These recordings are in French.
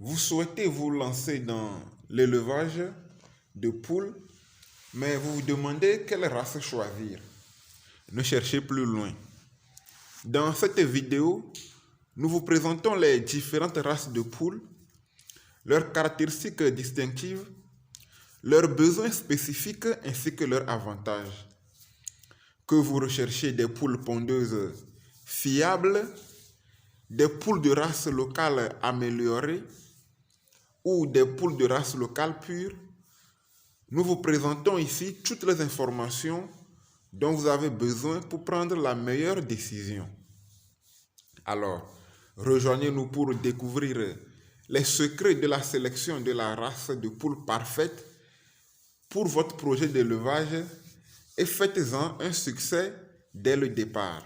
Vous souhaitez vous lancer dans l'élevage de poules, mais vous vous demandez quelle race choisir. Ne cherchez plus loin. Dans cette vidéo, nous vous présentons les différentes races de poules, leurs caractéristiques distinctives, leurs besoins spécifiques ainsi que leurs avantages. Que vous recherchez des poules pondeuses fiables, des poules de race locale améliorée ou des poules de race locale pure, nous vous présentons ici toutes les informations dont vous avez besoin pour prendre la meilleure décision. Alors, rejoignez-nous pour découvrir les secrets de la sélection de la race de poule parfaite pour votre projet d'élevage et faites-en un succès dès le départ.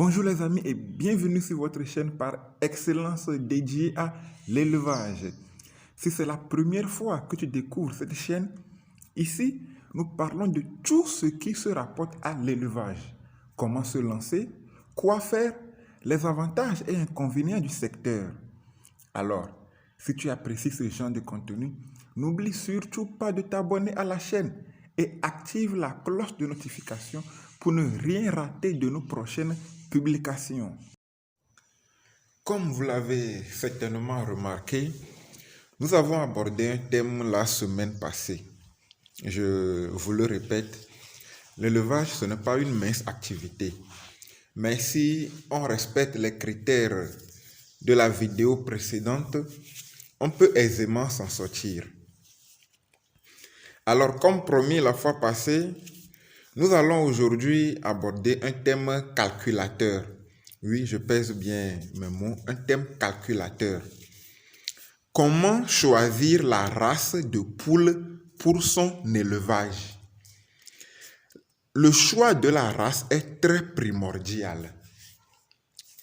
Bonjour les amis et bienvenue sur votre chaîne par excellence dédiée à l'élevage. Si c'est la première fois que tu découvres cette chaîne, ici nous parlons de tout ce qui se rapporte à l'élevage. Comment se lancer, quoi faire, les avantages et inconvénients du secteur. Alors, si tu apprécies ce genre de contenu, n'oublie surtout pas de t'abonner à la chaîne et active la cloche de notification pour ne rien rater de nos prochaines publications. Comme vous l'avez certainement remarqué, nous avons abordé un thème la semaine passée. Je vous le répète, l'élevage, ce n'est pas une mince activité. Mais si on respecte les critères de la vidéo précédente, on peut aisément s'en sortir. Alors, comme promis la fois passée, nous allons aujourd'hui aborder un thème calculateur. Oui, je pèse bien mes mots, un thème calculateur. Comment choisir la race de poule pour son élevage? Le choix de la race est très primordial.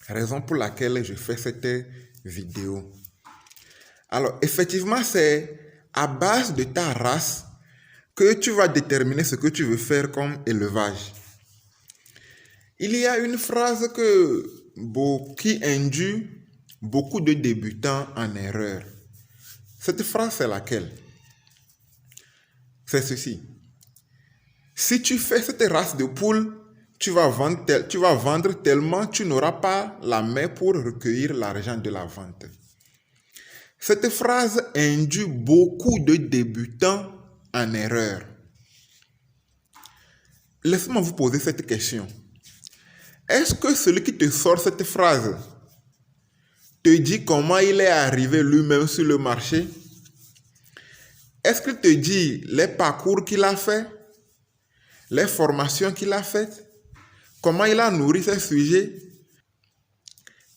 Raison pour laquelle je fais cette vidéo. Alors, effectivement, c'est à base de ta race que tu vas déterminer ce que tu veux faire comme élevage. Il y a une phrase qui induit beaucoup de débutants en erreur. Cette phrase, c'est laquelle? C'est ceci. Si tu fais cette race de poule, tu vas vendre tellement tu n'auras pas la main pour recueillir l'argent de la vente. Cette phrase induit beaucoup de débutants en erreur. Laissez-moi vous poser cette question. Est-ce que celui qui te sort cette phrase te dit comment il est arrivé lui-même sur le marché? Est-ce qu'il te dit les parcours qu'il a fait, les formations qu'il a faites, comment il a nourri ses sujets?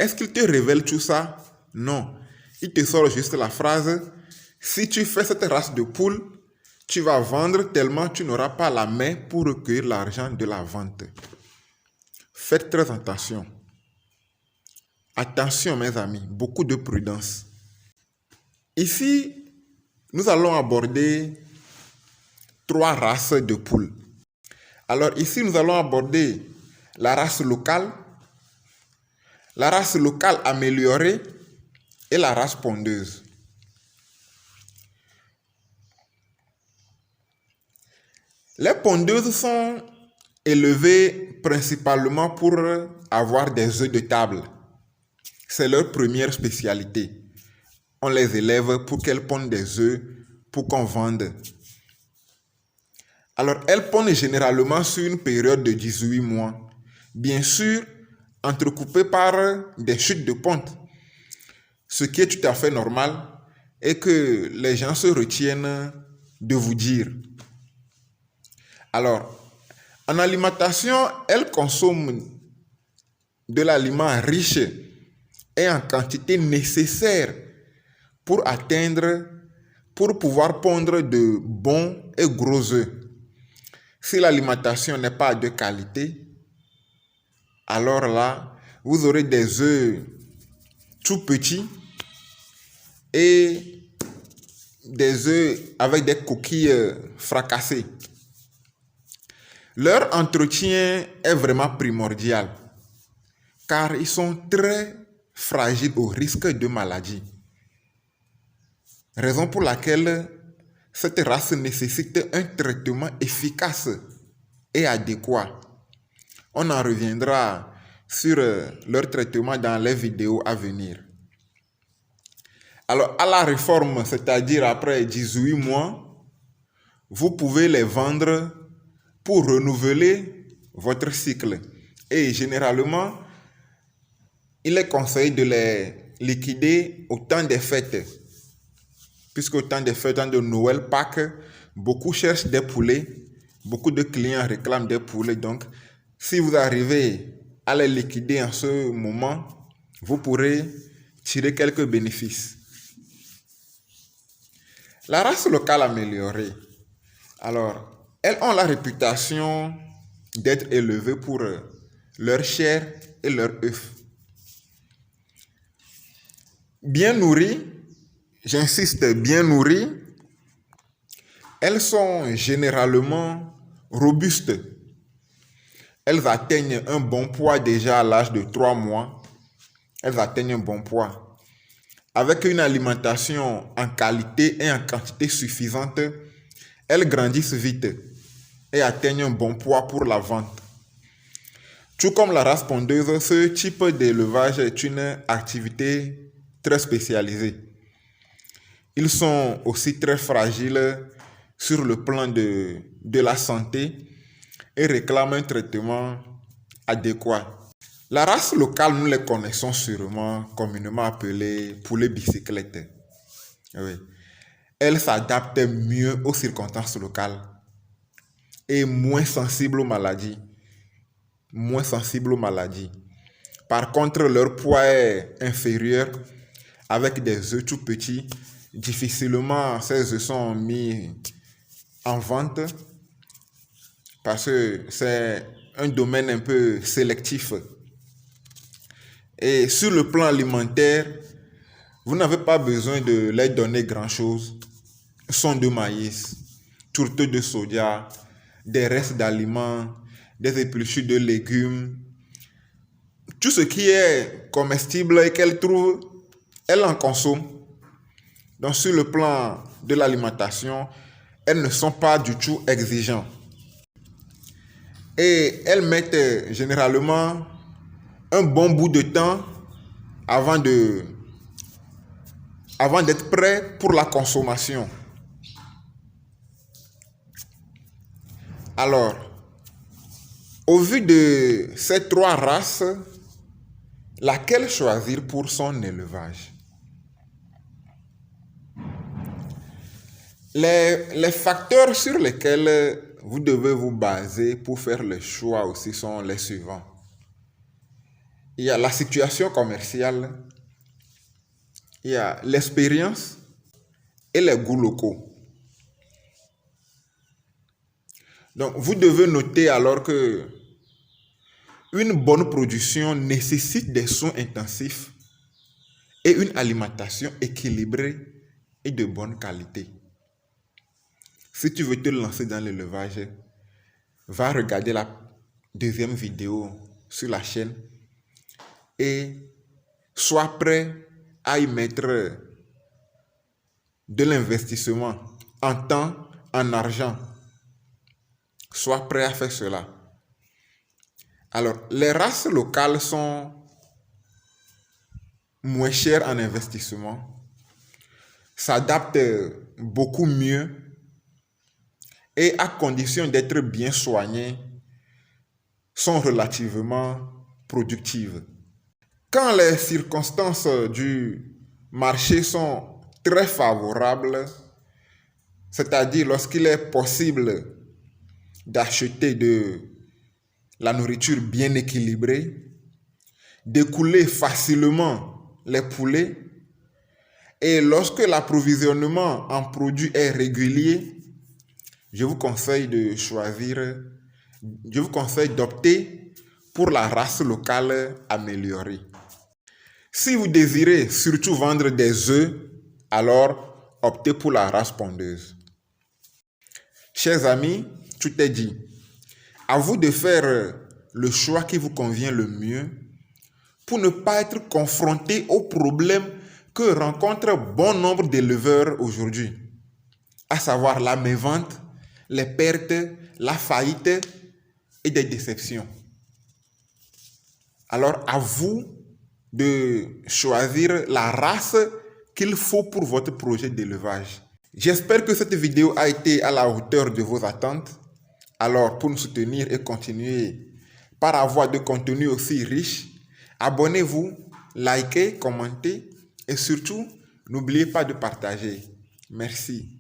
Est-ce qu'il te révèle tout ça? Non. Il te sort juste la phrase, si tu fais cette race de poule, tu vas vendre tellement tu n'auras pas la main pour recueillir l'argent de la vente. Faites très attention. Attention mes amis, beaucoup de prudence. Ici, nous allons aborder 3 races de poules. Alors ici, nous allons aborder la race locale améliorée et la race pondeuse. Les pondeuses sont élevées principalement pour avoir des œufs de table. C'est leur première spécialité. On les élève pour qu'elles pondent des œufs pour qu'on vende. Alors, elles pondent généralement sur une période de 18 mois. Bien sûr, entrecoupées par des chutes de ponte. Ce qui est tout à fait normal et que les gens se retiennent de vous dire. Alors, en alimentation, elles consomment de l'aliment riche et en quantité nécessaire pour pouvoir pondre de bons et gros œufs. Si l'alimentation n'est pas de qualité, alors là, vous aurez des œufs tout petits et des œufs avec des coquilles fracassées. Leur entretien est vraiment primordial car ils sont très fragiles au risque de maladie. Raison pour laquelle cette race nécessite un traitement efficace et adéquat. On en reviendra sur leur traitement dans les vidéos à venir. Alors, à la réforme, c'est-à-dire après 18 mois, vous pouvez les vendre pour renouveler votre cycle. Et généralement, il est conseillé de les liquider au temps des fêtes. Puisque au temps des fêtes, au temps de Noël, Pâques, beaucoup cherchent des poulets. Beaucoup de clients réclament des poulets. Donc, si vous arrivez à les liquider en ce moment, vous pourrez tirer quelques bénéfices. La race locale améliorée. Alors, elles ont la réputation d'être élevées pour leur chair et leur œuf. Bien nourries, j'insiste, bien nourries, elles sont généralement robustes. Elles atteignent un bon poids déjà à l'âge de 3 mois. Elles atteignent un bon poids. Avec une alimentation en qualité et en quantité suffisante, elles grandissent vite et atteignent un bon poids pour la vente. Tout comme la race pondeuse, ce type d'élevage est une activité très spécialisée. Ils sont aussi très fragiles sur le plan de la santé et réclament un traitement adéquat. La race locale, nous les connaissons sûrement, communément appelée poulet bicyclette. Oui. Elle s'adapte mieux aux circonstances locales et moins sensible aux maladies. Par contre, leur poids est inférieur avec des œufs tout petits. Difficilement, ces œufs sont mis en vente parce que c'est un domaine un peu sélectif. Et sur le plan alimentaire, vous n'avez pas besoin de leur donner grand-chose. Son de maïs, tourteaux de soja, des restes d'aliments, des épluchures de légumes. Tout ce qui est comestible et qu'elle trouve, elle en consomme. Donc sur le plan de l'alimentation, elles ne sont pas du tout exigeantes. Et elles mettent généralement un bon bout de temps avant d'être prêt pour la consommation. Alors, au vu de ces 3 races, laquelle choisir pour son élevage? Les facteurs sur lesquels vous devez vous baser pour faire le choix aussi sont les suivants. Il y a la situation commerciale, il y a l'expérience et les goûts locaux. Donc, vous devez noter alors que une bonne production nécessite des soins intensifs et une alimentation équilibrée et de bonne qualité. Si tu veux te lancer dans l'élevage, va regarder la 2e vidéo sur la chaîne et sois prêt à y mettre de l'investissement en temps, en argent. Sois prêt à faire cela. Alors, les races locales sont moins chères en investissement, s'adaptent beaucoup mieux et à condition d'être bien soignées, sont relativement productives. Quand les circonstances du marché sont très favorables, c'est-à-dire lorsqu'il est possible d'acheter de la nourriture bien équilibrée, d'écouler facilement les poulets. Et lorsque l'approvisionnement en produits est régulier, je vous conseille d'opter pour la race locale améliorée. Si vous désirez surtout vendre des œufs, alors optez pour la race pondeuse. Chers amis, tout est dit. À vous de faire le choix qui vous convient le mieux pour ne pas être confronté aux problèmes que rencontrent bon nombre d'éleveurs aujourd'hui, à savoir la mévente, les pertes, la faillite et des déceptions. Alors à vous de choisir la race qu'il faut pour votre projet d'élevage. J'espère que cette vidéo a été à la hauteur de vos attentes. Alors pour nous soutenir et continuer par avoir de contenu aussi riche, abonnez-vous, likez, commentez et surtout, n'oubliez pas de partager. Merci.